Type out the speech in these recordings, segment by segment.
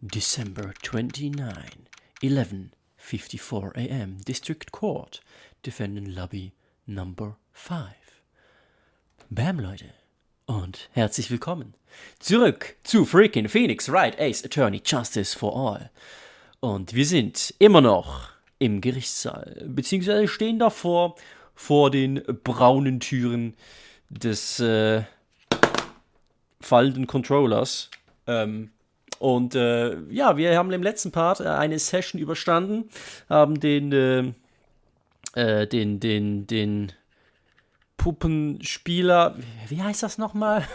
December 29, 11:54 a.m. District Court, Defendant Lobby Number 5. Bam, Leute. Und herzlich willkommen zurück zu freaking Phoenix Wright Ace Attorney Justice for All. Und wir sind immer noch im Gerichtssaal, beziehungsweise stehen davor vor den braunen Türen des fallenden Controllers. Wir haben im letzten Part eine Session überstanden, haben den Puppenspieler, wie heißt das nochmal?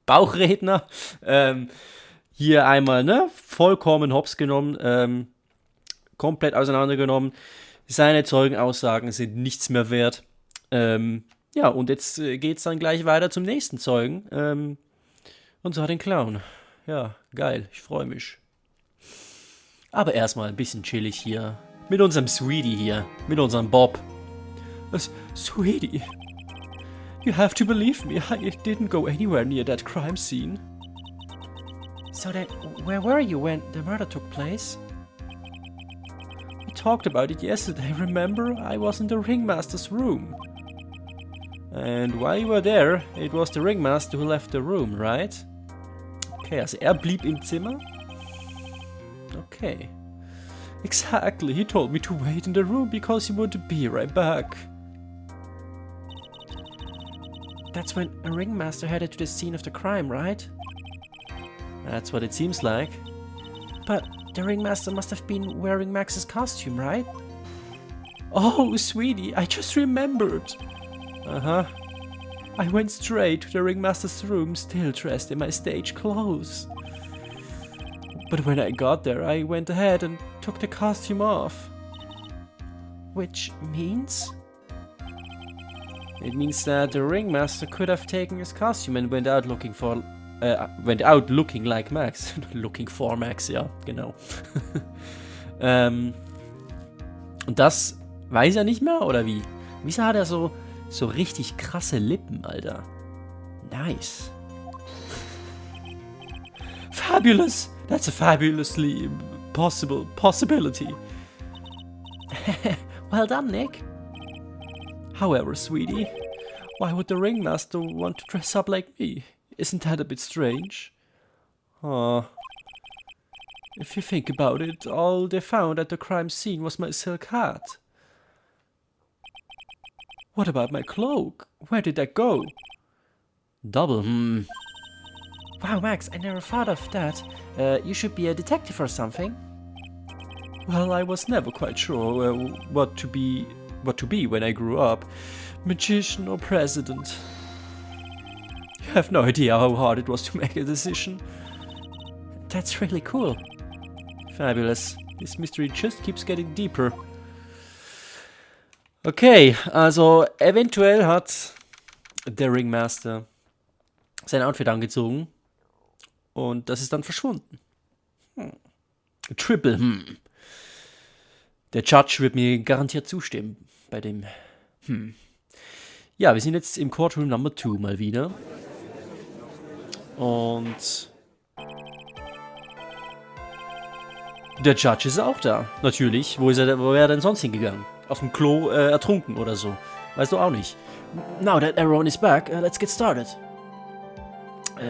Bauchredner, hier einmal, vollkommen hops genommen, komplett auseinandergenommen. Seine Zeugenaussagen sind nichts mehr wert. Und jetzt geht's dann gleich weiter zum nächsten Zeugen, und zwar den Clown. Ja, geil, ich freue mich. Aber erstmal ein bisschen chillig hier. Mit unserem Sweetie hier. Mit unserem Bob. Sweetie, you have to believe me. I didn't go anywhere near that crime scene. So then, where were you when the murder took place? We talked about it yesterday, remember? I was in the ringmaster's room. And while you were there, it was the ringmaster who left the room, right? Okay, also er blieb im Zimmer? Okay. Exactly, he told me to wait in the room because he would be right back. That's when a ringmaster headed to the scene of the crime, right? That's what it seems like. But the ringmaster must have been wearing Max's costume, right? Oh, sweetie, I just remembered. Uh-huh. I went straight to the ringmaster's room, still dressed in my stage clothes. But when I got there, I went ahead and took the costume off. Which means? It means that the ringmaster could have taken his costume and went out looking like Max. Looking for Max, ja, genau. Und das weiß er nicht mehr, oder wie? Wieso hat er so richtig krasse Lippen, Alter? Nice. Fabulous! That's a fabulously possibility. Well done, Nick. However, sweetie, why would the ringmaster want to dress up like me? Isn't that a bit strange? If you think about it, all they found at the crime scene was my silk hat. What about my cloak? Where did that go? Double, Wow, Max, I never thought of that. You should be a detective or something. Well, I was never quite sure what to be when I grew up. Magician or president. You have no idea how hard it was to make a decision. That's really cool. Fabulous. This mystery just keeps getting deeper. Okay, also eventuell hat der Ringmaster sein Outfit angezogen und das ist dann verschwunden. Triple, Der Judge wird mir garantiert zustimmen bei dem, Ja, wir sind jetzt im Courtroom Number 2 mal wieder. Und der Judge ist auch da, natürlich. Wo wäre er denn sonst hingegangen? Auf dem Klo ertrunken oder so. Weißt du auch nicht. Now that everyone is back, let's get started.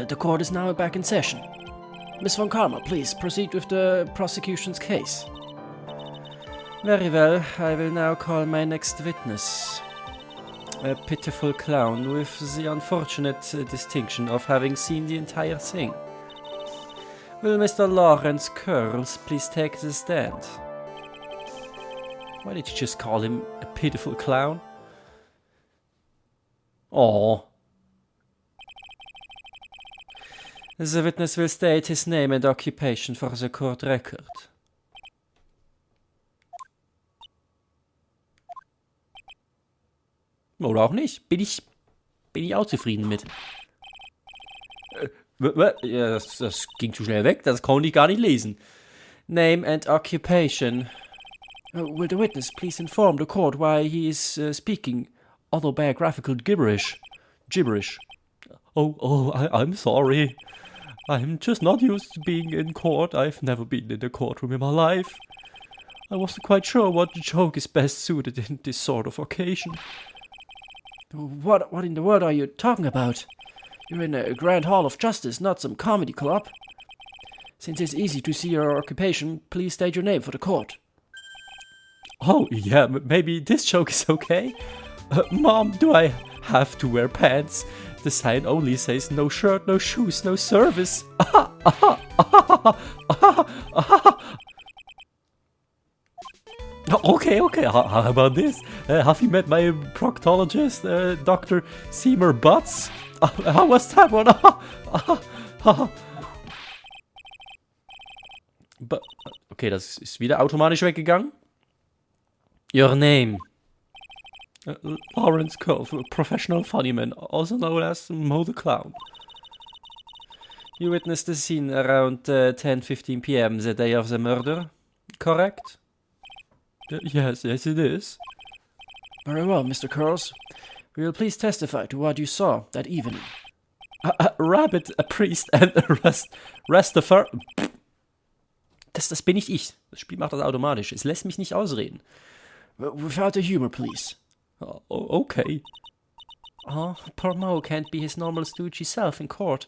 The court is now back in session. Miss Von Karma, please proceed with the prosecution's case. Very well, I will now call my next witness. A pitiful clown with the unfortunate distinction of having seen the entire thing. Will Mr. Lawrence Curls please take the stand? Why did you just call him a pitiful clown? Oh. The witness will state his name and occupation for the court record. Oder auch nicht. Bin ich auch zufrieden mit. Ja, das ging zu schnell weg. Das konnte ich gar nicht lesen. Name and occupation. Will the witness please inform the court why he is speaking autobiographical gibberish? Oh, I'm sorry. I'm just not used to being in court. I've never been in a courtroom in my life. I wasn't quite sure what joke is best suited in this sort of occasion. What in the world are you talking about? You're in a grand hall of justice, not some comedy club. Since it's easy to see your occupation, please state your name for the court. Oh, yeah, maybe this joke is okay? Mom, do I have to wear pants? The sign only says no shirt, no shoes, no service. Okay, how about this? Have you met my proctologist, Dr. Seymour Butts? How was that one? Okay, das ist wieder automatisch weggegangen. Your name. Lawrence Cove, a professional funnyman, also known as Mo the Clown. You witnessed the scene around 10:15 p.m. the day of the murder, correct? Yes, it is. Very well, Mr. Curls. Will you please testify to what you saw that evening? A rabbit, a priest, and a Rastafari. Das bin nicht ich. Das Spiel macht das automatisch. Es lässt mich nicht ausreden. Without the humor, please. Okay. Oh, poor Mo can't be his normal stoogey self in court.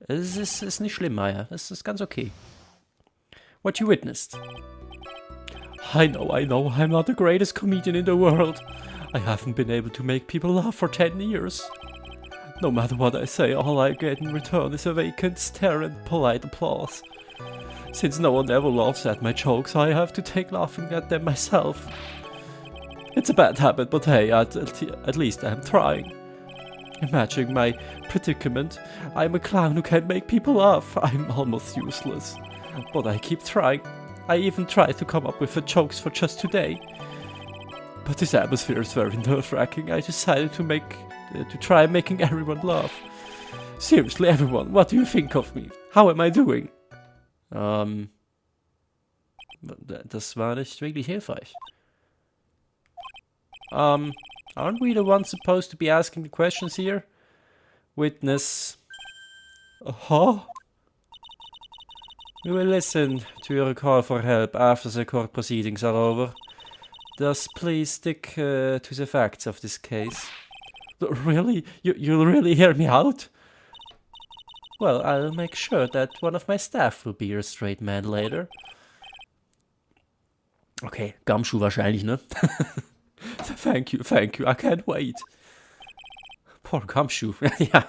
Es ist nicht schlimm, Maya. Das ist ganz okay. What you witnessed? I know. I'm not the greatest comedian in the world. I haven't been able to make people laugh for 10 years. No matter what I say, all I get in return is a vacant stare and polite applause. Since no one ever laughs at my jokes, I have to take laughing at them myself. It's a bad habit, but hey, at least I'm trying. Imagine my predicament. I'm a clown who can't make people laugh. I'm almost useless. But I keep trying. I even tried to come up with jokes for just today. But this atmosphere is very nerve-wracking. I decided to try making everyone laugh. Seriously, everyone, what do you think of me? How am I doing? Das war nicht wirklich hilfreich. Aren't we the ones supposed to be asking the questions here? Witness. Huh? We will listen to your call for help after the court proceedings are over. Thus, please stick to the facts of this case. Really? You'll really hear me out? Well, I'll make sure that one of my staff will be your straight man later. Okay, Gumshoe wahrscheinlich, ne? Thank you, I can't wait. Poor Gumshoe, yeah.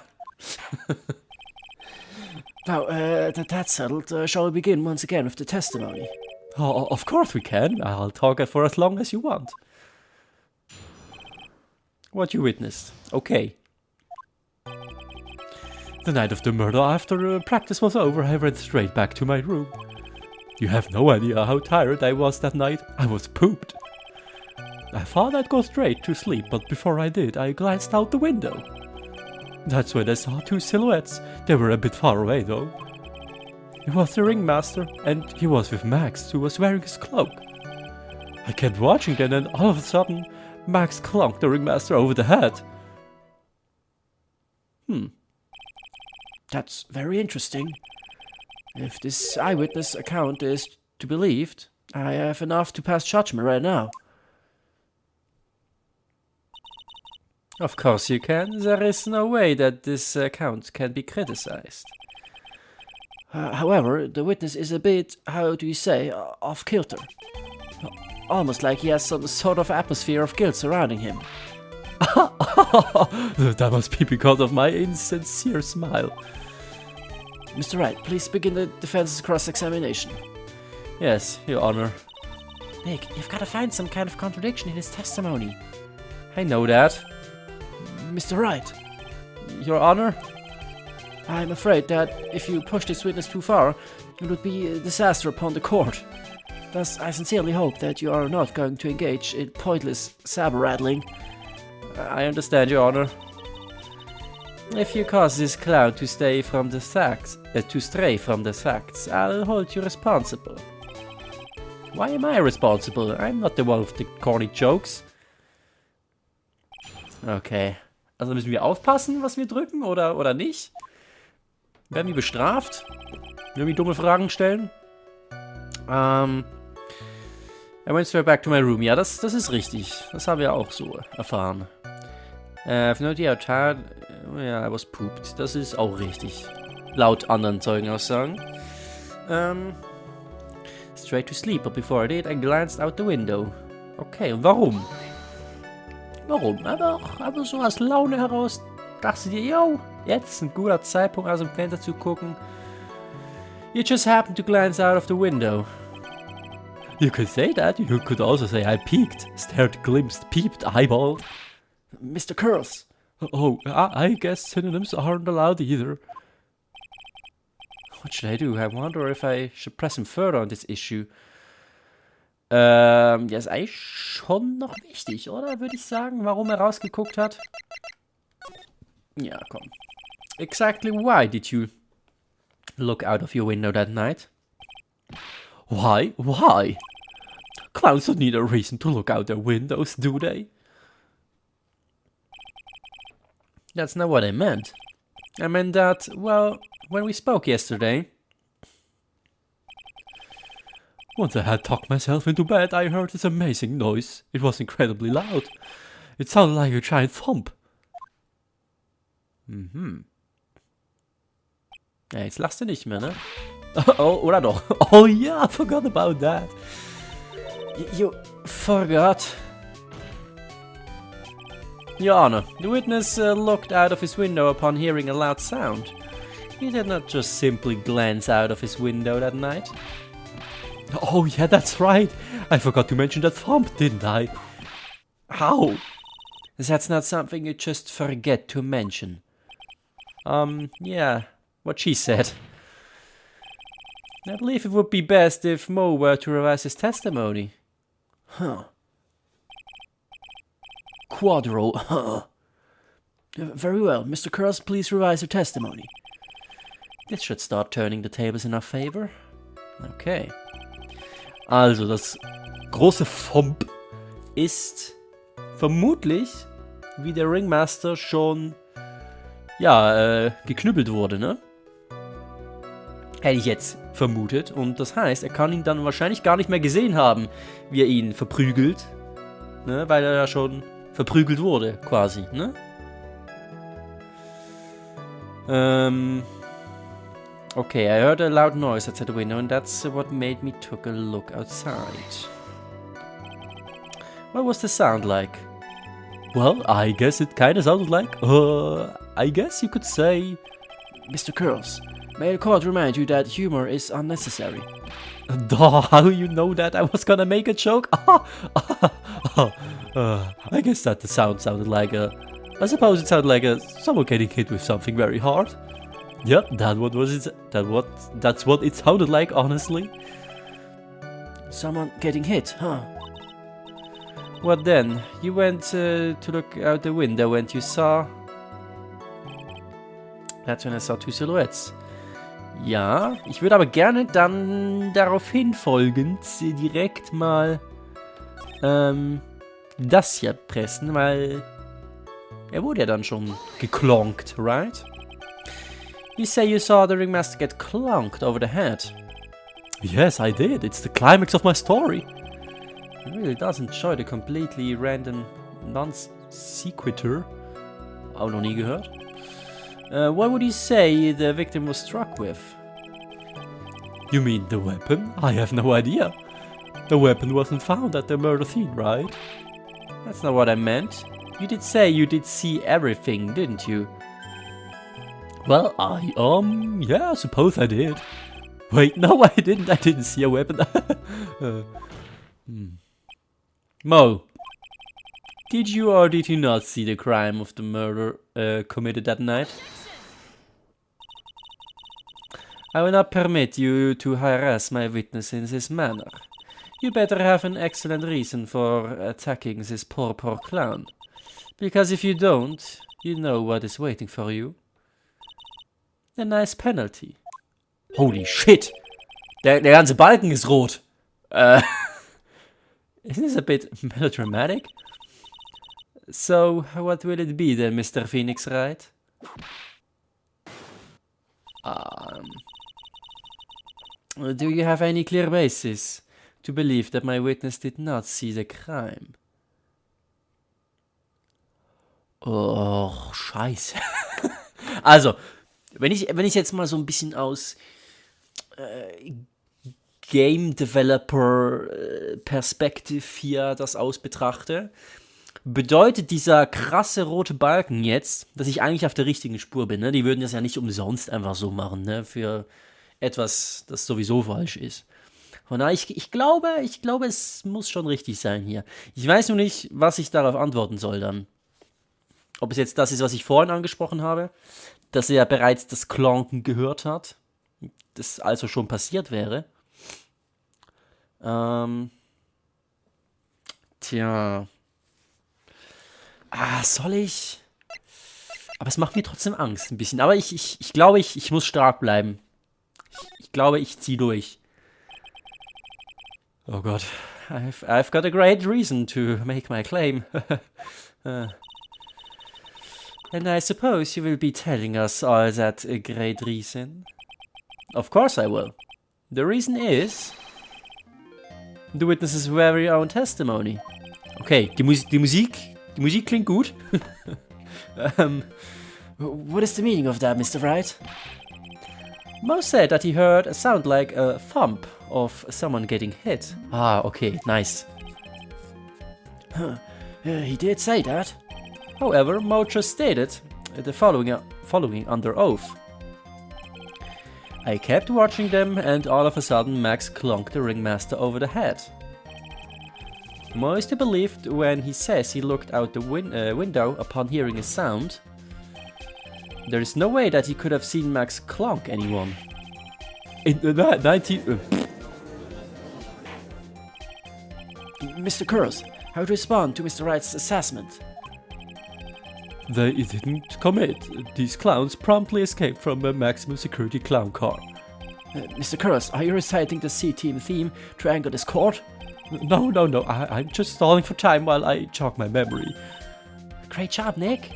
Now, that's settled. Shall we begin once again with the testimony? Oh, of course we can. I'll talk for as long as you want. What you witnessed. Okay. The night of the murder, after practice was over, I went straight back to my room. You have no idea how tired I was that night. I was pooped. I thought I'd go straight to sleep, but before I did, I glanced out the window. That's when I saw two silhouettes. They were a bit far away, though. It was the ringmaster, and he was with Max, who was wearing his cloak. I kept watching then, and all of a sudden, Max clunked the ringmaster over the head. That's very interesting. If this eyewitness account is to be believed, I have enough to pass judgment right now. Of course you can. There is no way that this account can be criticized. However, the witness is a bit, how do you say, off kilter. Almost like he has some sort of atmosphere of guilt surrounding him. That must be because of my insincere smile. Mr. Wright, please begin the defense's cross-examination. Yes, Your Honor. Nick, you've got to find some kind of contradiction in his testimony. I know that. Mr. Wright. Your Honor? I'm afraid that if you push this witness too far, it would be a disaster upon the court. Thus, I sincerely hope that you are not going to engage in pointless saber-rattling. I understand, Your Honor. If you cause this clown to stray from the facts, I'll hold you responsible. Why am I responsible? I'm not the one with the corny jokes. Okay. Also müssen wir aufpassen, was wir drücken, oder nicht? Werden wir bestraft? Wenn wir dumme Fragen stellen? I went straight back to my room. Ja, das ist richtig. Das haben wir auch so erfahren. I've no idea how tired... Yeah, I was pooped. Das ist auch richtig. Laut anderen Zeugenaussagen. Straight to sleep, but before I did, I glanced out the window. Okay, und warum? Warum? Aber so aus Laune heraus dachte dir, yo, jetzt ein guter Zeitpunkt aus dem Fenster zu gucken. You just happened to glance out of the window. You could say that. You could also say I peeked, stared, glimpsed, peeped, eyeballed. Mr. Curls. Oh, I guess synonyms aren't allowed either. What should I do? I wonder if I should press him further on this issue. Ja, ist eigentlich schon noch wichtig, oder? Würde ich sagen, warum er rausgeguckt hat. Ja, komm. Exactly why did you look out of your window that night? Why? Why? Clowns don't need a reason to look out their windows, do they? That's not what I meant. I meant that, well, when we spoke yesterday... Once I had tucked myself into bed, I heard this amazing noise. It was incredibly loud. It sounded like a giant thump. Ja, jetzt lachst du nicht mehr, ne? Oh, oder doch? Oh yeah, I forgot about that. You forgot. Your Honor, the witness looked out of his window upon hearing a loud sound. He did not just simply glance out of his window that night. Oh yeah, that's right. I forgot to mention that thump, didn't I? How? That's not something you just forget to mention. Yeah, what she said. I believe it would be best if MOE were to revise his testimony. Huh. Quadro, huh. Very well, Mr. Curls, please revise your testimony. This should start turning the tables in our favor. Okay. Also, das große Fomp ist vermutlich, wie der Ringmaster schon, ja, geknüppelt wurde, ne? Hätte ich jetzt vermutet. Und das heißt, er kann ihn dann wahrscheinlich gar nicht mehr gesehen haben, wie er ihn verprügelt. Ne? Weil er ja schon verprügelt wurde, quasi, ne? Okay, I heard a loud noise outside the window and that's what made me took a look outside. What was the sound like? Well, I guess it kinda sounded like, I guess you could say... Mr. Curls, may the court remind you that humor is unnecessary. Duh, how you know that I was gonna make a joke? I guess that the sound sounded like a... I suppose it sounded like someone getting hit with something very hard. Yep, that's what it sounded like, honestly. Someone getting hit, huh? What then? You went to look out the window and you saw... That's when I saw two silhouettes. Ja, ich würde aber gerne dann daraufhin folgend direkt mal das hier pressen, weil er wurde ja dann schon geklonkt, right? You say you saw the ringmaster get clonked over the head. Yes, I did. It's the climax of my story. It really does enjoy the completely random non-sequitur. Auch noch nie gehört. What would you say the victim was struck with? You mean the weapon? I have no idea. The weapon wasn't found at the murder scene, right? That's not what I meant. You did say you did see everything, didn't you? Well, yeah, I suppose I did. Wait, no, I didn't see a weapon. Mo, did you or did you not see the crime of the murder committed that night? I will not permit you to harass my witness in this manner. You better have an excellent reason for attacking this poor clown. Because if you don't, you know what is waiting for you. A nice penalty. Holy shit! Der ganze Balken ist rot. Isn't this a bit melodramatic? So, what will it be then, Mr. Phoenix Wright? Do you have any clear basis to believe that my witness did not see the crime? Oh, scheiße. Also, wenn ich jetzt mal so ein bisschen aus Game Developer Perspektive hier das aus betrachte, bedeutet dieser krasse rote Balken jetzt, dass ich eigentlich auf der richtigen Spur bin. Ne? Die würden das ja nicht umsonst einfach so machen, ne? Für etwas, das sowieso falsch ist. Von daher, ich glaube, es muss schon richtig sein hier. Ich weiß nur nicht, was ich darauf antworten soll dann. Ob es jetzt das ist, was ich vorhin angesprochen habe, dass er bereits das Klonken gehört hat, das also schon passiert wäre. Tja. Soll ich? Aber es macht mir trotzdem Angst ein bisschen. Aber ich glaube, ich muss stark bleiben. Ich glaube, ich ziehe durch. Oh Gott. I've got a great reason to make my claim. And I suppose you will be telling us all that great reason. Of course I will. The reason is the witness's very own testimony. Okay, die Musik klingt gut. What is the meaning of that, Mr. Wright? Most said that he heard a sound like a thump of someone getting hit. Okay, nice. He did say that. However, Mo just stated the following under oath. I kept watching them, and all of a sudden Max clunked the ringmaster over the head. Mo is to be believed when he says he looked out the window upon hearing a sound. There is no way that he could have seen Max clonk anyone. In the Mr. Kurz, how to respond to Mr. Wright's assessment? They didn't commit. These clowns promptly escaped from a maximum security clown car. Mr. Kurz, are you reciting the C-Team theme to anger this court? No. I'm just stalling for time while I jog my memory. Great job, Nick.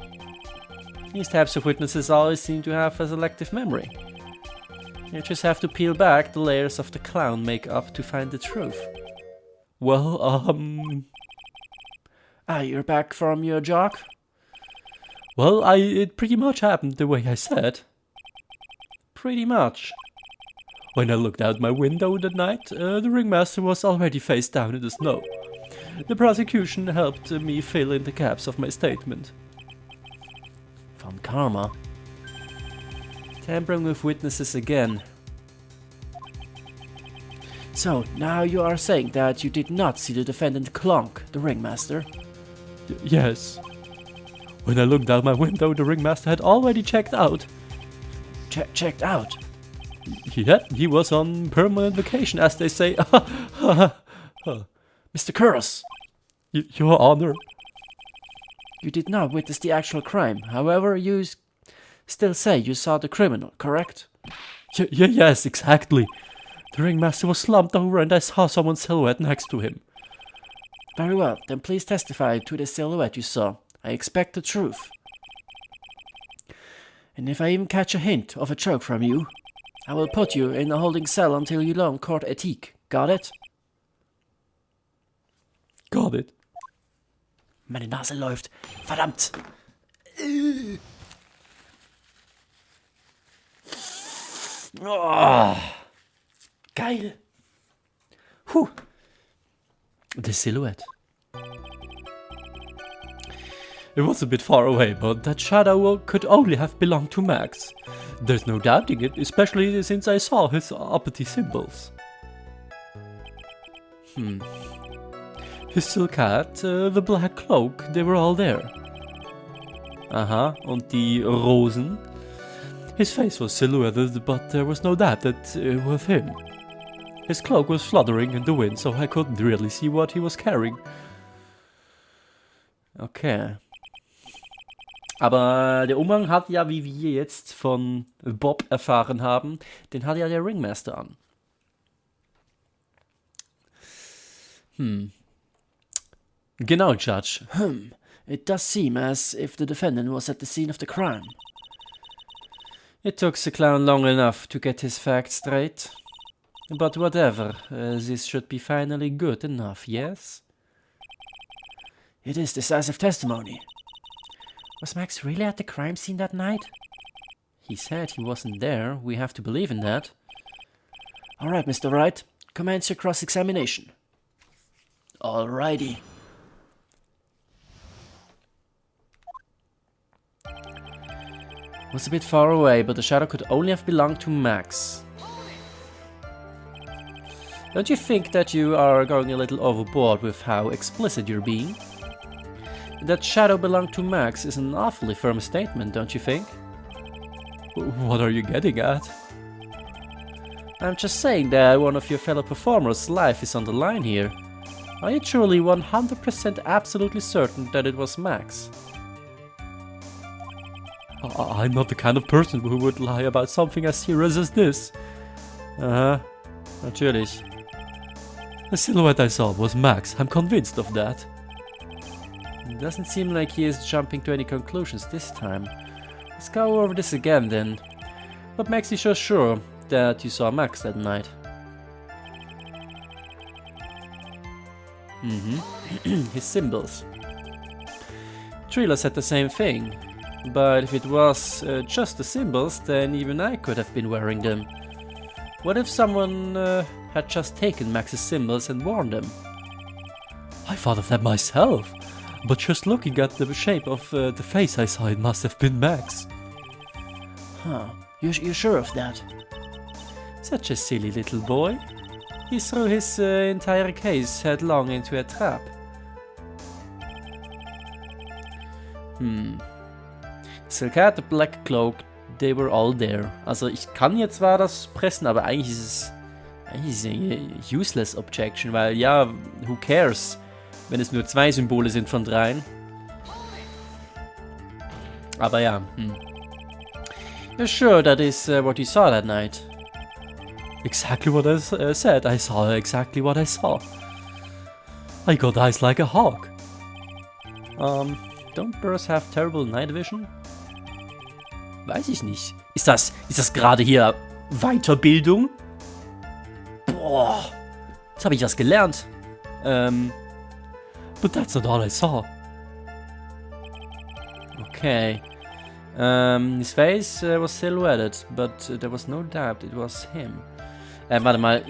These types of witnesses always seem to have a selective memory. You just have to peel back the layers of the clown makeup to find the truth. Well, you're back from your jog? Well, it pretty much happened the way I said. Pretty much. When I looked out my window that night, the ringmaster was already face down in the snow. The prosecution helped me fill in the gaps of my statement. Von Karma. Tampering with witnesses again. So, now you are saying that you did not see the defendant clonk the ringmaster? Yes. When I looked out my window, the ringmaster had already checked out. Checked out? Yeah, he was on permanent vacation, as they say. Mr. Kurz! Your Honor. You did not witness the actual crime. However, you still say you saw the criminal, correct? Yes, exactly. The ringmaster was slumped over and I saw someone's silhouette next to him. Very well, then please testify to the silhouette you saw. I expect the truth. And if I even catch a hint of a joke from you, I will put you in a holding cell until you learn court ethique. Got it? Got it. Meine Nase läuft. Verdammt. Oh. Geil. Puh. The silhouette. It was a bit far away, but that shadow could only have belonged to Max. There's no doubting it, especially since I saw his uppity symbols. His silk hat, the black cloak, they were all there. Aha, und die Rosen? His face was silhouetted, but there was no doubt that it was him. His cloak was fluttering in the wind, so I couldn't really see what he was carrying. Okay. Aber der Umhang hat ja, wie wir jetzt von Bob erfahren haben, den hat ja der Ringmaster an. Genau, Judge. It does seem as if the defendant was at the scene of the crime. It took the clown long enough to get his facts straight. But whatever, this should be finally good enough, yes? It is decisive testimony. Was Max really at the crime scene that night? He said he wasn't there. We have to believe in that. All right, Mr. Wright. Commence your cross-examination. Alrighty. Was a bit far away, but the shadow could only have belonged to Max. Don't you think that you are going a little overboard with how explicit you're being? That shadow belonged to Max is an awfully firm statement, don't you think? What are you getting at? I'm just saying that one of your fellow performers' life is on the line here. Are you truly 100% absolutely certain that it was Max? I'm not the kind of person who would lie about something as serious as this. Natürlich. The silhouette I saw was Max, I'm convinced of that. It doesn't seem like he is jumping to any conclusions this time. Let's go over this again then. What makes you so sure that you saw Max that night? His symbols. Trila said the same thing. But if it was just the symbols, then even I could have been wearing them. What if someone had just taken Max's symbols and worn them? I thought of that myself, but just looking at the shape of the face I saw, it must have been Max. Huh, you're sure of that? Such a silly little boy. He threw his entire case headlong into a trap. Silkat, the Black Cloak, they were all there. Also ich kann jetzt zwar das pressen, aber eigentlich ist es eine useless objection, weil ja, who cares, wenn es nur 2 Symbole sind von 3. Aber ja, You're sure that is what you saw that night? Exactly what I said, I saw exactly what I saw. I got eyes like a hawk. Don't birds have terrible night vision? Weiß ich nicht. Ist das gerade hier Weiterbildung? Boah, jetzt habe ich was gelernt. But that's not all I saw. Okay. His face was silhouetted, but there was no doubt it was him. Warte mal,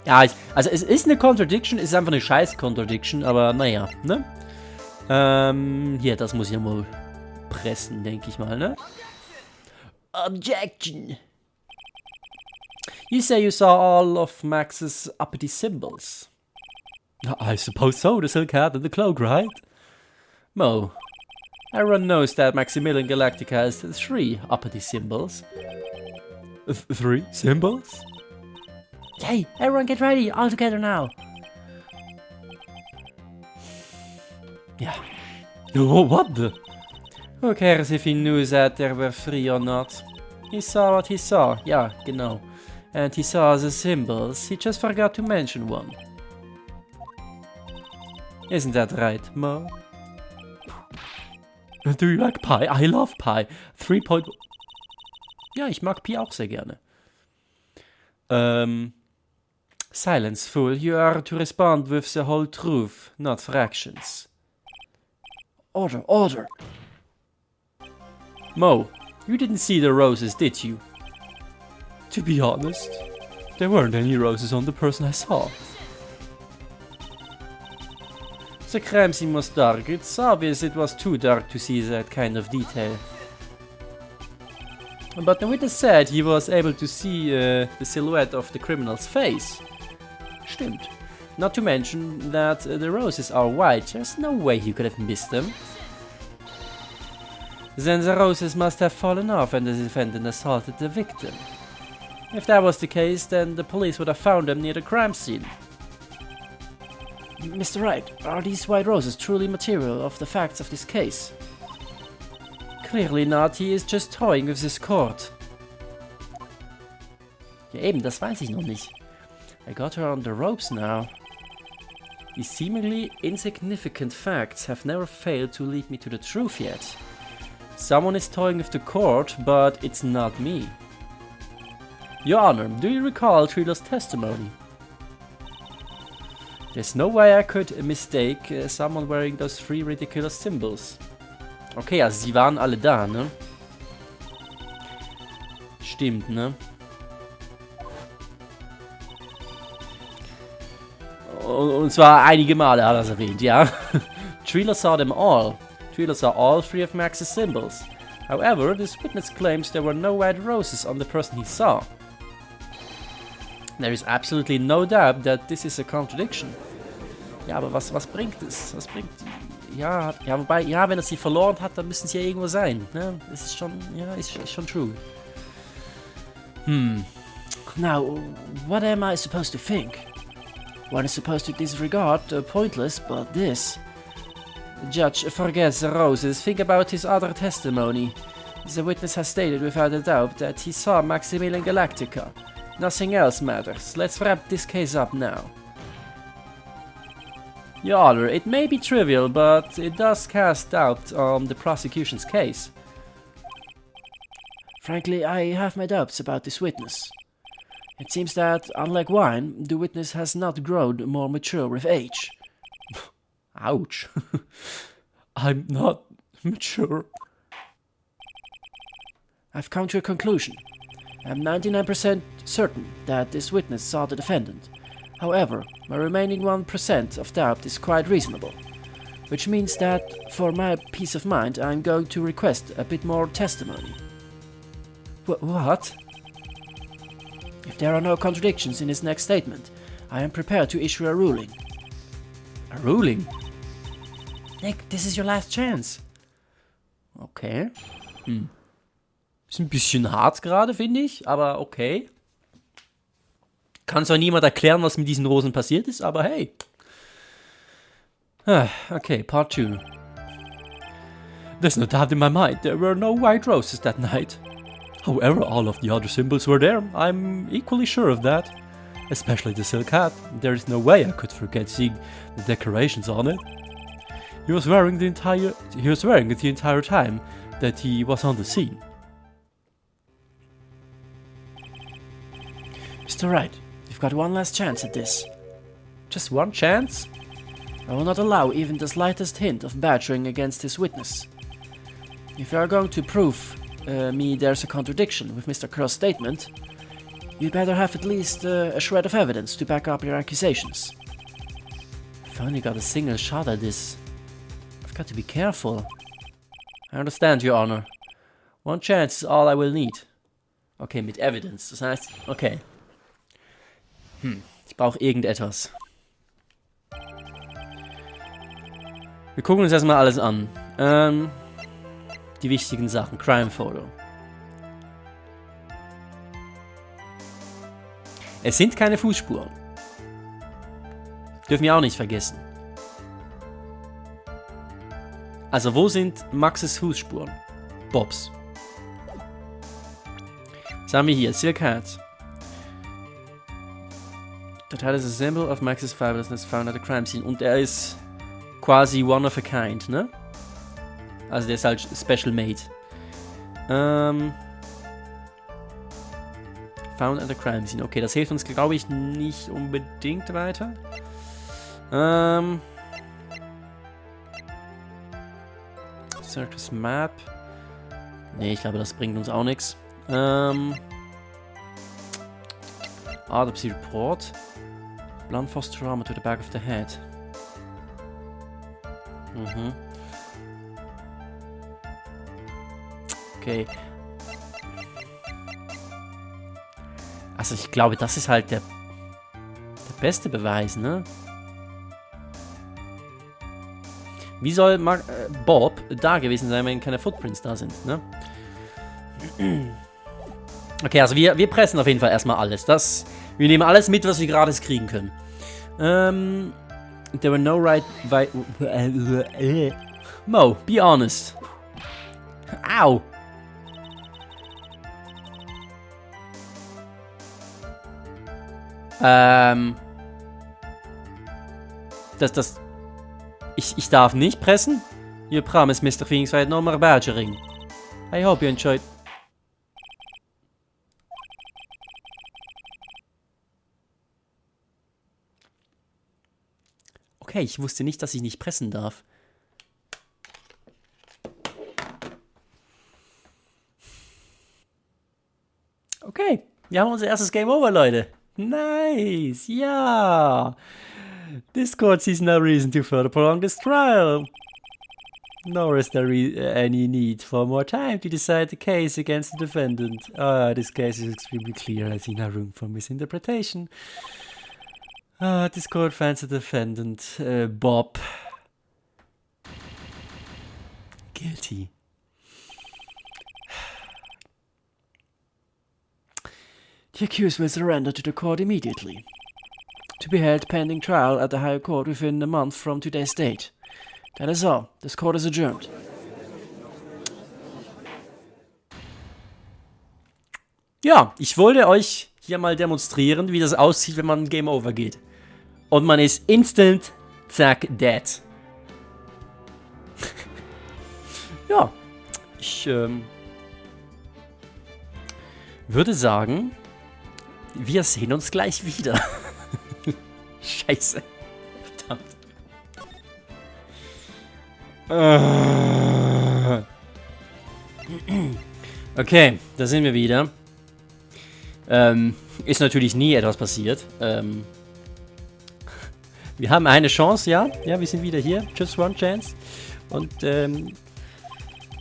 ja, also es ist eine Contradiction, es ist einfach eine scheiß Contradiction, aber naja, ne? Hier, das muss ich ja mal pressen, denke ich mal, ne? Objection! You say you saw all of Max's uppity symbols. I suppose so, the silk hat and the cloak, right? Mo, everyone knows that Maximilian Galactica has 3 uppity symbols. 3 symbols? Hey, everyone get ready, all together now. Yeah. Oh, what the? Who cares if he knew that there were 3 or not? He saw what he saw, yeah, genau. And he saw the symbols, he just forgot to mention one. Isn't that right, Mo? Do you like pie? I love pie. 3 point... Ja, ich mag Pi auch sehr gerne. Silence, fool. You are to respond with the whole truth, not fractions. Order, order. Mo, you didn't see the roses, did you? To be honest, there weren't any roses on the person I saw. The crime scene was dark. It's obvious it was too dark to see that kind of detail. But the witness said he was able to see the silhouette of the criminal's face. Stimmt. Not to mention that the roses are white. There's no way he could have missed them. Then the roses must have fallen off and the defendant assaulted the victim. If that was the case, then the police would have found them near the crime scene. Mr. Wright, are these white roses truly material of the facts of this case? Clearly not, he is just toying with this court. Ja eben, das weiß ich noch nicht. I got her on the ropes now. These seemingly insignificant facts have never failed to lead me to the truth yet. Someone is toying with the court, but it's not me. Your Honor, do you recall Trilla's testimony? There's no way I could mistake someone wearing those 3 ridiculous symbols. Okay, also sie waren alle da, ne? Stimmt, ne? Und zwar einige Male hat er es erwähnt, ja. Trilla saw them all. Trilla saw all 3 of Max's symbols. However, this witness claims there were no white roses on the person he saw. There is absolutely no doubt that this is a contradiction. Ja, aber was bringt es? Was bringt... Ja, wobei, ja, wenn er sie verloren hat, dann müssen sie ja irgendwo sein. Ne? Das ist schon, ja, ist schon true. Now, what am I supposed to think? One is supposed to disregard pointless, but this... Judge, forget the roses, think about his other testimony. The witness has stated without a doubt that he saw Maximilian Galactica. Nothing else matters. Let's wrap this case up now. Your Honor, it may be trivial, but it does cast doubt on the prosecution's case. Frankly, I have my doubts about this witness. It seems that, unlike wine, the witness has not grown more mature with age. Ouch. I'm not mature. I've come to a conclusion. I'm 99% certain that this witness saw the defendant. However, my remaining 1% of doubt is quite reasonable. Which means that, for my peace of mind, I'm going to request a bit more testimony. What? If there are no contradictions in his next statement, I am prepared to issue a ruling. A ruling? Nick, this is your last chance. Okay. Ist ein bisschen hart gerade, finde ich, aber okay. Kann zwar niemand erklären, was mit diesen Rosen passiert ist, aber hey. Okay, Part 2. There's no doubt in my mind there were no white roses that night. However, all of the other symbols were there. I'm equally sure of that. Especially the silk hat. There is no way I could forget seeing the decorations on it. He was wearing it the entire time that he was on the scene. Mr. Wright, you've got one last chance at this. Just one chance? I will not allow even the slightest hint of badgering against this witness. If you are going to prove me there's a contradiction with Mr. Kerr's statement, you'd better have at least a shred of evidence to back up your accusations. I've only got a single shot at this. I've got to be careful. I understand, Your Honor. One chance is all I will need. Okay, mit Evidence. Das heißt, okay. Ich brauche irgendetwas. Wir gucken uns erstmal alles an. Die wichtigen Sachen. Crime Photo. Es sind keine Fußspuren. Dürfen wir auch nicht vergessen. Also wo sind Maxes Fußspuren? Bobs. Was haben wir hier? Silk Hat. That hat is a symbol of Max's fabulousness found at the crime scene. Und er ist quasi one of a kind, ne? Also der ist halt special made. Found at the crime scene. Okay, das hilft uns, glaube ich, nicht unbedingt weiter. Circus Map. Ne, ich glaube, das bringt uns auch nichts. Autopsy Report. Blunt force trauma to the back of the head. Okay. Also ich glaube, das ist halt der beste Beweis, ne? Wie soll Bob da gewesen sein, wenn keine Footprints da sind, ne? Okay, also wir pressen auf jeden Fall erstmal alles. Wir nehmen alles mit, was wir gerade kriegen können. There were no Mo, be honest. Au! Ich darf nicht pressen? You promise, Mr. Phoenix, right? No more badgering. I hope you enjoyed. Okay, ich wusste nicht, dass ich nicht pressen darf. Okay, wir haben unser erstes Game Over, Leute. Nice, ja. This court sees no reason to further prolong this trial. Nor is there any need for more time to decide the case against the defendant. This case is extremely clear. I see no room for misinterpretation. This court finds the defendant, Bob, guilty. The accused will surrender to the court immediately, to be held pending trial at the higher court within a month from today's date. That is all. This court is adjourned. Ja, ich wollte euch hier mal demonstrieren, wie das aussieht, wenn man Game Over geht. Und man ist instant, zack, dead. Ja, ich würde sagen, wir sehen uns gleich wieder. Scheiße. Verdammt. Okay, da sind wir wieder. Ist natürlich nie etwas passiert. Wir haben eine Chance, ja. Ja, wir sind wieder hier. Just one chance. Und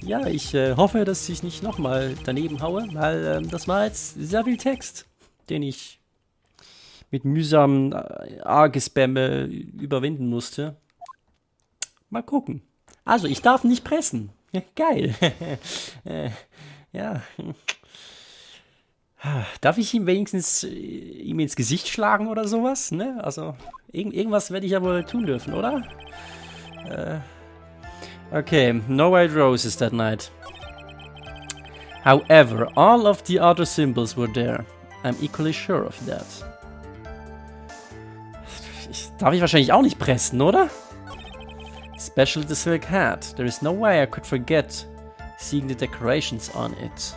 ja, ich hoffe, dass ich nicht nochmal daneben haue, weil das war jetzt sehr viel Text, den ich mit mühsamen Argespamme überwinden musste. Mal gucken. Also, ich darf nicht pressen. Geil. Ja. Darf ich ihm wenigstens ihm ins Gesicht schlagen oder sowas? Ne? Also, irgendwas werde ich ja wohl tun dürfen, oder? Okay, no white roses that night. However, all of the other symbols were there. I'm equally sure of that. Darf ich wahrscheinlich auch nicht pressen, oder? Especially the silk hat. There is no way I could forget seeing the decorations on it.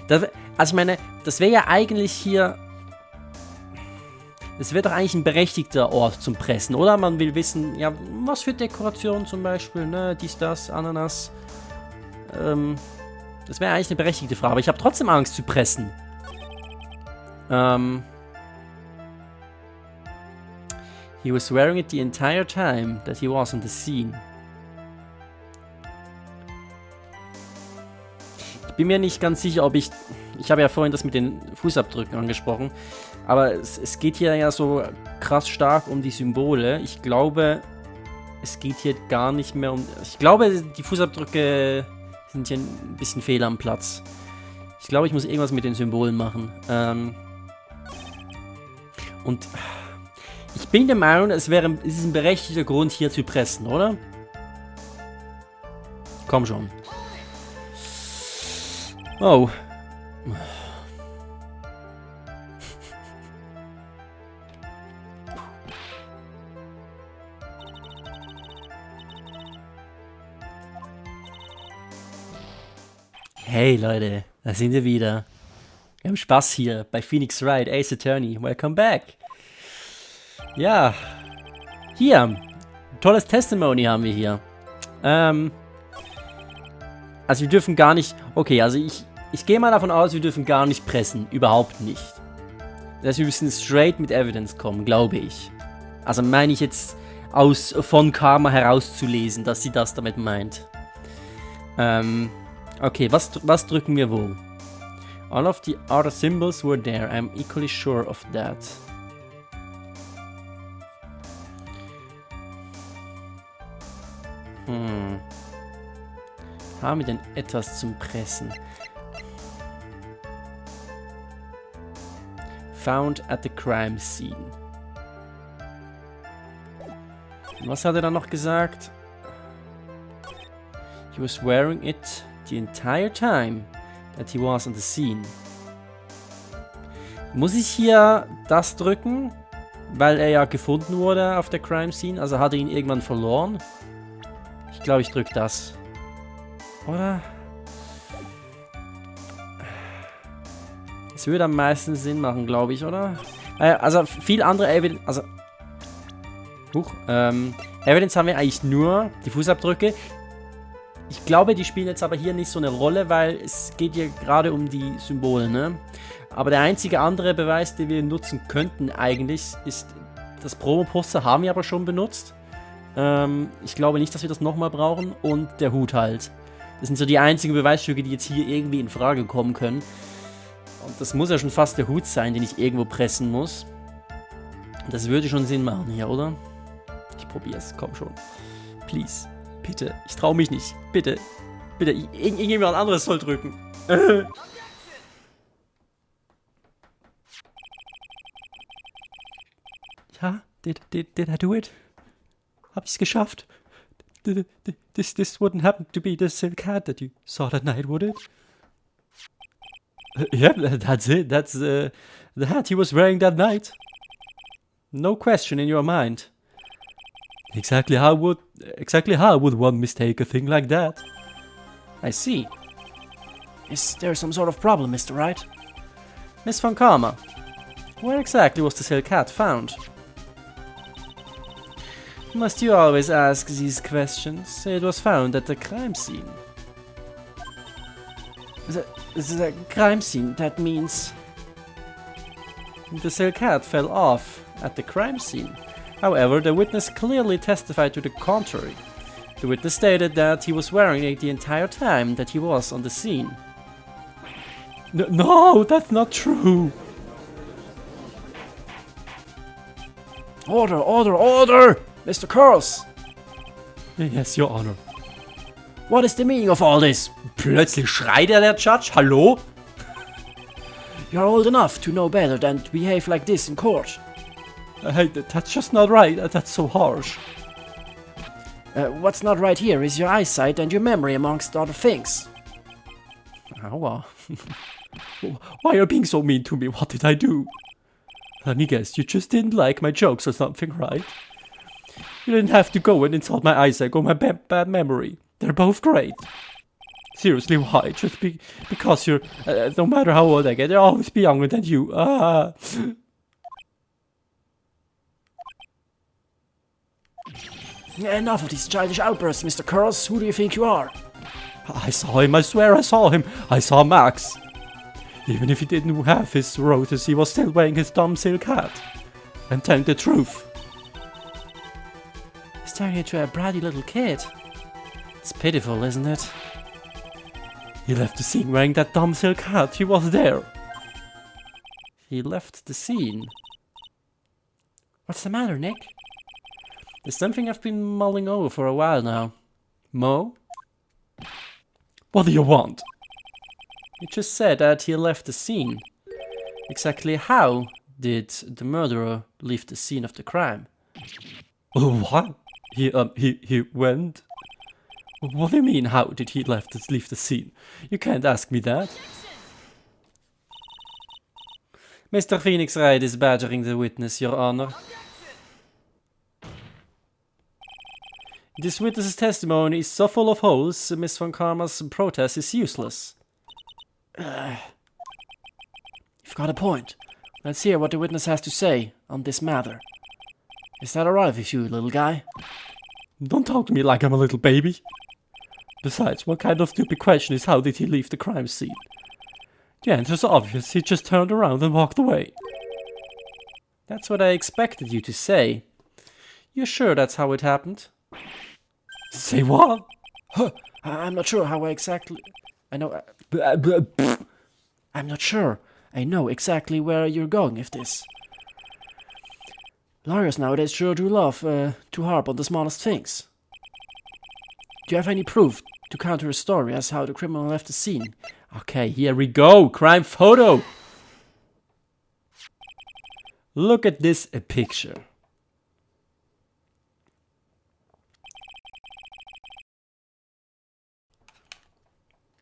Also ich meine, das wäre ja eigentlich hier... Das wäre doch eigentlich ein berechtigter Ort zum Pressen, oder? Man will wissen, ja, was für Dekoration zum Beispiel, ne? Dies, das, Ananas. Das wäre eigentlich eine berechtigte Frage, aber ich habe trotzdem Angst zu pressen. He was wearing it the entire time that he was on the scene. Ich bin mir nicht ganz sicher, ob ich... Ich habe ja vorhin das mit den Fußabdrücken angesprochen. Aber es geht hier ja so krass stark um die Symbole. Ich glaube, es geht hier gar nicht mehr um... Ich glaube, die Fußabdrücke sind hier ein bisschen fehl am Platz. Ich glaube, ich muss irgendwas mit den Symbolen machen. Und ich bin der Meinung, es ist ein berechtigter Grund, hier zu pressen, oder? Komm schon. Oh. Hey Leute, da sind wir wieder. Wir haben Spaß hier bei Phoenix Wright, Ace Attorney. Welcome back. Ja, hier, tolles Testimony haben wir hier. Also wir dürfen gar nicht, okay, also ich gehe mal davon aus, wir dürfen gar nicht pressen, überhaupt nicht. Das heißt, wir müssen straight mit Evidence kommen, glaube ich. Also meine ich jetzt von Karma herauszulesen, dass sie das damit meint. Okay, was drücken wir wo? All of the other symbols were there, I'm equally sure of that. Haben wir denn etwas zum Pressen? Found at the crime scene. Und was hat er dann noch gesagt? He was wearing it the entire time that he was on the scene. Muss ich hier das drücken? weil er ja gefunden wurde auf der Crime Scene. Also hat er ihn irgendwann verloren. Ich glaube, ich drücke das. Oder? Es würde am meisten Sinn machen, glaube ich, oder? Also viel andere Evidenz... Also... Evidenz haben wir eigentlich nur die Fußabdrücke. Ich glaube, die spielen jetzt aber hier nicht so eine Rolle, weil es geht hier gerade um die Symbole, ne? Aber der einzige andere Beweis, den wir nutzen könnten eigentlich, ist das Promo-Poster haben wir aber schon benutzt. Ich glaube nicht, dass wir das nochmal brauchen. Und der Hut halt. Das sind so die einzigen Beweisstücke, die jetzt hier irgendwie in Frage kommen können. Und das muss ja schon fast der Hut sein, den ich irgendwo pressen muss. Das würde schon Sinn machen hier, oder? Ich probiere es, komm schon. Please. Bitte, ich traue mich nicht. Bitte. Bitte, irgendjemand anderes soll drücken. Ja, did I do it? Hab ich's geschafft? This wouldn't happen to be the silk hat that you saw that night, would it? Yeah, that's it. That's the hat he was wearing that night. No question in your mind. Exactly how would one mistake a thing like that? I see. Is there some sort of problem, Mr. Wright? Miss Von Karma, where exactly was the silk hat found? Must you always ask these questions? It was found at the crime scene. The crime scene, that means... The silk hat fell off at the crime scene. However, the witness clearly testified to the contrary. The witness stated that he was wearing it the entire time that he was on the scene. No, that's not true! Order, order, order! Mr. Curls! Yes, Your Honor. What is the meaning of all this? Plötzlich schreit der Judge, hallo? You're old enough to know better than to behave like this in court. Hey, that's just not right. That's so harsh. What's not right here is your eyesight and your memory, amongst other things. Aua. Why are you being so mean to me? What did I do? Let me guess, you just didn't like my jokes or something, right? You didn't have to go and insult my eyesight or my bad memory. They're both great. Seriously, why? Just because you're... no matter how old I get, I'll always be younger than you. Enough of these childish outbursts, Mr. Curls. Who do you think you are? I saw him, I swear I saw him. I saw Max. Even if he didn't have his roses, he was still wearing his dumb silk hat. And telling the truth. He's turning into a bratty little kid. It's pitiful, isn't it? He left the scene wearing that dumb silk hat. He was there. He left the scene. What's the matter, Nick? There's something I've been mulling over for a while now. Mo? What do you want? You just said that he left the scene. Exactly how did the murderer leave the scene of the crime? What? He went? What do you mean, how did he leave the scene? You can't ask me that. Mr. Phoenix Wright is badgering the witness, Your Honor. This witness's testimony is so full of holes, Miss Von Karma's protest is useless. You've got a point. Let's hear what the witness has to say on this matter. Is that alright with you, little guy? Don't talk to me like I'm a little baby. Besides, what kind of stupid question is how did he leave the crime scene? The answer's obvious, he just turned around and walked away. That's what I expected you to say. You're sure that's how it happened? Say what? Huh, I'm not sure how exactly... I'm not sure. I know exactly where you're going with this. Lawyers nowadays sure do love to harp on the smallest things. Do you have any proof to counter a story as how the criminal left the scene? Okay, here we go. Crime photo. Look at this picture.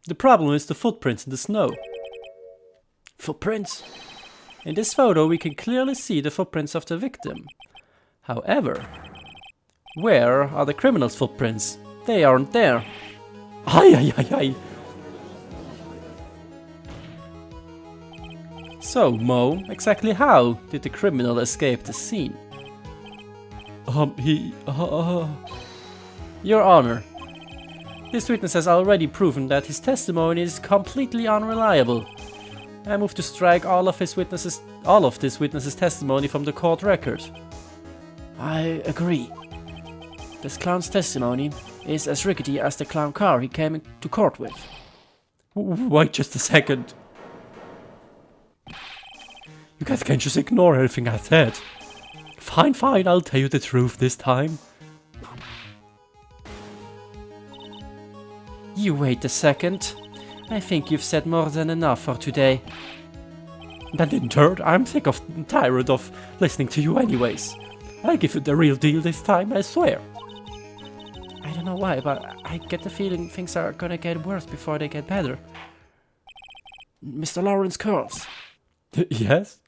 The problem is the footprints in the snow. Footprints? In this photo, we can clearly see the footprints of the victim. However, where are the criminal's footprints? They aren't there. Ay, ay, ay, ay. So, Mo, exactly how did the criminal escape the scene? Your Honor, this witness has already proven that his testimony is completely unreliable. I move to strike all of this witness's testimony from the court record. I agree. This clown's testimony is as rickety as the clown car he came to court with. Wait just a second. You guys can't just ignore everything I said. Fine, fine, I'll tell you the truth this time. You wait a second. I think you've said more than enough for today. That didn't hurt. I'm sick of and tired of listening to you anyways. I'll give you the real deal this time, I swear. I don't know why, but I get the feeling things are gonna get worse before they get better. Mr. Lawrence Curls. Yes?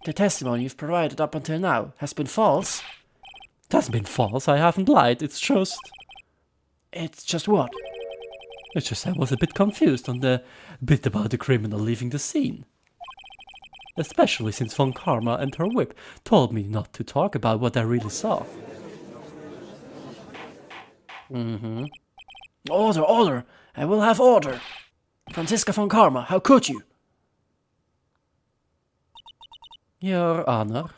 The testimony you've provided up until now has been false? It hasn't been false, I haven't lied, it's just... It's just what? It's just I was a bit confused on the bit about the criminal leaving the scene. Especially since Von Karma and her whip told me not to talk about what I really saw. Order, order! I will have order! Franziska Von Karma, how could you? Your Honor,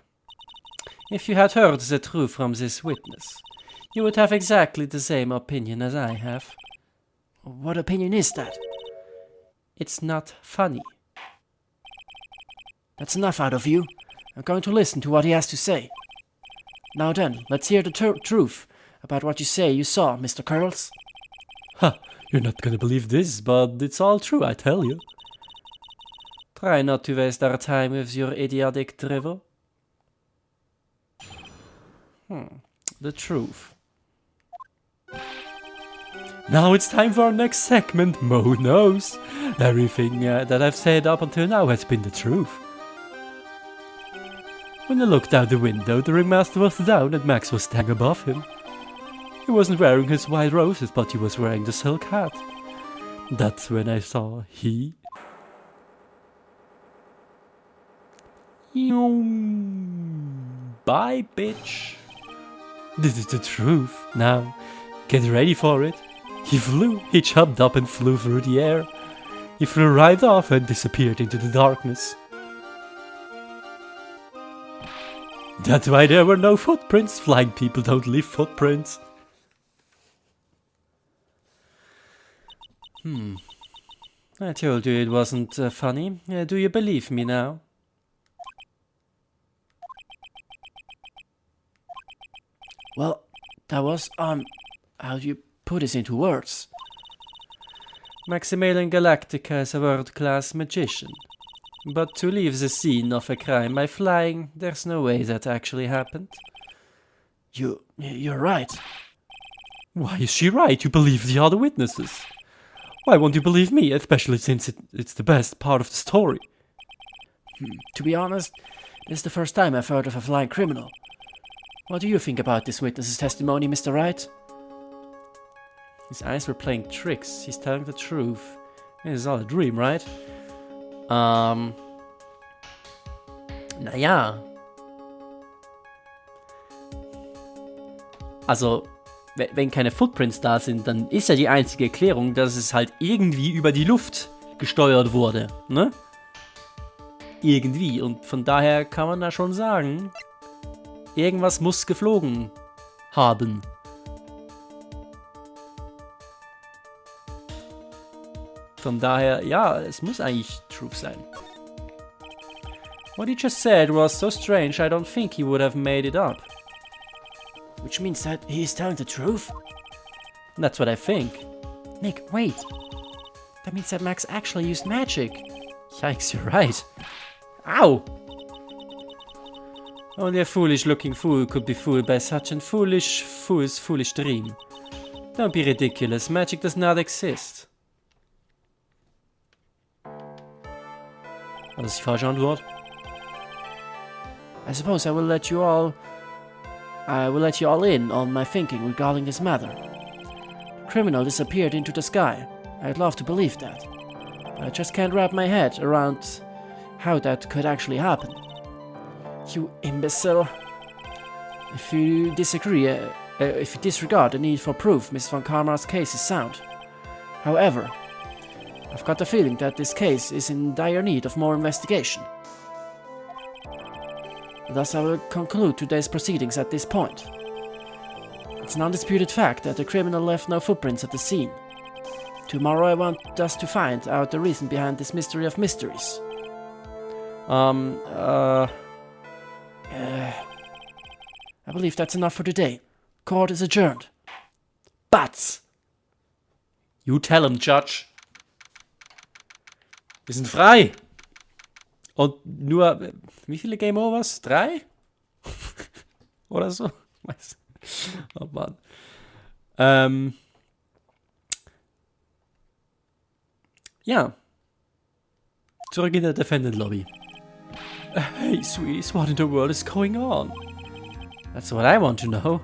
if you had heard the truth from this witness, you would have exactly the same opinion as I have. What opinion is that? It's not funny. That's enough out of you. I'm going to listen to what he has to say. Now then, let's hear the truth about what you say you saw, Mr. Curls. Ha! You're not gonna believe this, but it's all true, I tell you. Try not to waste our time with your idiotic drivel. The truth. Now it's time for our next segment, Mo Knows. Everything that I've said up until now has been the truth. When I looked out the window, the ringmaster was down and Max was standing above him. He wasn't wearing his white roses, but he was wearing the silk hat. That's when I saw he... Bye, bitch. This is the truth. Now, get ready for it. He jumped up and flew through the air. He flew right off and disappeared into the darkness. That's why there were no footprints. Flying people don't leave footprints. I told you it wasn't funny. Do you believe me now? Well, that was, how do you put this into words? Maximilian Galactica is a world-class magician. But to leave the scene of a crime by flying, there's no way that actually happened. You're right. Why is she right? You believe the other witnesses. Why won't you believe me, especially since it's the best part of the story? To be honest, this is the first time I've heard of a flying criminal. What do you think about this witness's testimony, Mr. Wright? His eyes were playing tricks. He's telling the truth. This is all a dream, right? Naja. Also, wenn keine Footprints da sind, dann ist ja die einzige Erklärung, dass es halt irgendwie über die Luft gesteuert wurde, ne? Irgendwie. Und von daher kann man da schon sagen, irgendwas muss geflogen haben. Von daher, ja, es muss eigentlich Truth sein. What he just said was so strange, I don't think he would have made it up. Which means that he is telling the truth? That's what I think. Nick, wait. That means that Max actually used magic. Yikes, you're right. Ow! Only a foolish-looking fool could be fooled by such a foolish dream. Don't be ridiculous, magic does not exist. Was ist die falsche Antwort? I suppose I will let you all in on my thinking regarding this matter. The criminal disappeared into the sky. I'd love to believe that, but I just can't wrap my head around how that could actually happen. You imbecile! If you disregard the need for proof, Miss Von Karmar's case is sound. However, I've got the feeling that this case is in dire need of more investigation. Thus, I will conclude today's proceedings at this point. It's an undisputed fact that the criminal left no footprints at the scene. Tomorrow I want us to find out the reason behind this mystery of mysteries. I believe that's enough for today. Court is adjourned. Batz! You tell him, Judge. Wir sind frei. Und nur, wie viele Game Overs? 3? Oder so? Weiß. Oh Mann. Ja. Zurück in der Defendant Lobby. Hey, sweeties, what in the world is going on? That's what I want to know.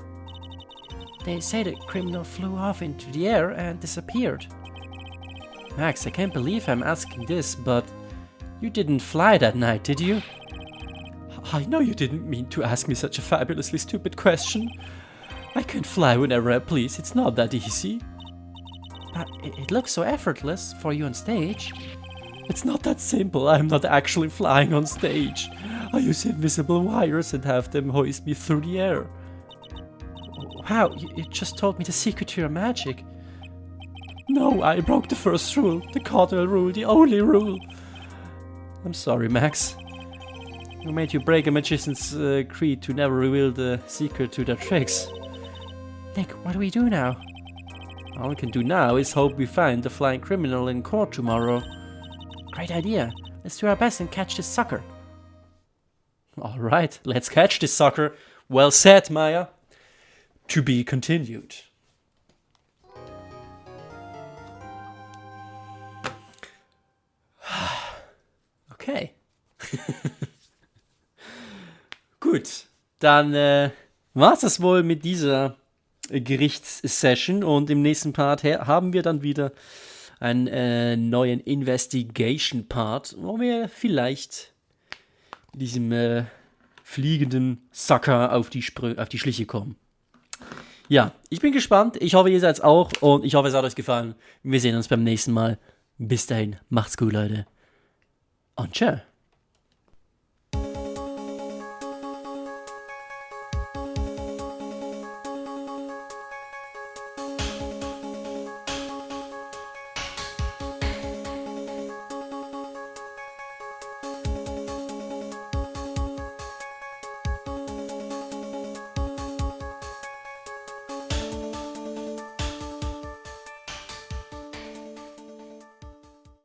They say the criminal flew off into the air and disappeared. Max, I can't believe I'm asking this, but you didn't fly that night, did you? I know you didn't mean to ask me such a fabulously stupid question. I can fly whenever I please, it's not that easy. But it looks so effortless for you on stage. It's not that simple, I'm not actually flying on stage. I use invisible wires and have them hoist me through the air. Wow, you just told me the secret to your magic. No, I broke the first rule, the cardinal rule, the only rule. I'm sorry, Max. Who made you break a magician's creed to never reveal the secret to their tricks? Nick, what do we do now? All we can do now is hope we find the flying criminal in court tomorrow. Great idea. Let's do our best and catch this sucker. Alright, let's catch this sucker. Well said, Maya. To be continued. Okay. Gut, dann war's das wohl mit dieser Gerichtssession und im nächsten Part haben wir dann wieder einen neuen Investigation-Part, wo wir vielleicht diesem fliegenden Sucker auf die Schliche kommen. Ja, ich bin gespannt. Ich hoffe, ihr seid's auch und ich hoffe, es hat euch gefallen. Wir sehen uns beim nächsten Mal. Bis dahin, macht's gut, Leute. Und tschö.